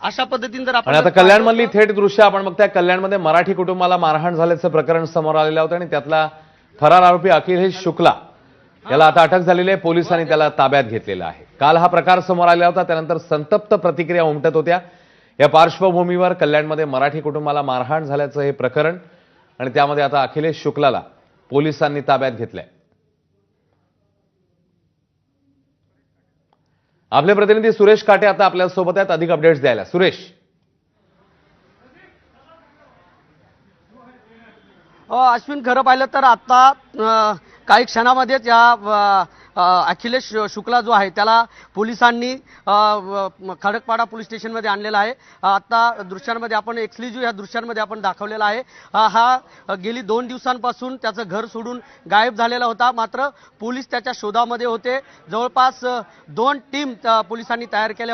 अशा पद्धतीने जर आपण आणि आता कल्याणमधली थेट दृश्य आपण बघताय. कल्याणमध्ये मराठी कुटुंबाला मारहाण झाल्याचं प्रकरण समोर आलेलं होतं आणि त्यातला फरार आरोपी अखिलेश शुक्ला याला आता अटक झालेली आहे. पोलिसांनी त्याला ताब्यात घेतलेला आहे. काल हा प्रकार समोर आला होता, त्यानंतर संतप्त प्रतिक्रिया उमटत होत्या. या पार्श्वभूमीवर कल्याणमध्ये मराठी कुटुंबाला मारहाण झाल्याचं हे प्रकरण आणि त्यामध्ये आता अखिलेश शुक्लाला पोलिसांनी ताब्यात घेतलंय. आपले प्रतिनिधी सुरेश काटे आता आपल्या सोबत आहेत अधिक अपडेट्स द्यायला. सुरेश. अश्विन, खरं पाहिलं तर आता काही क्षणामध्येच या अखिलेश शुक्ला जो आहे त्याला पोलिसांनी खडकपाडा पोलीस स्टेशनमध्ये आणलेला आहे. आता दृश्यांमध्ये आपण एक्सक्लुझिव्ह या दृश्यांमध्ये आपण दाखवलेला आहे. हा गेली 2 दिवसांपासून त्याचं घर सोडून गायब झालेला होता. मात्र पोलीस त्याच्या शोधामध्ये होते. जवळपास 2 टीम पोलिसांनी तयार केल्या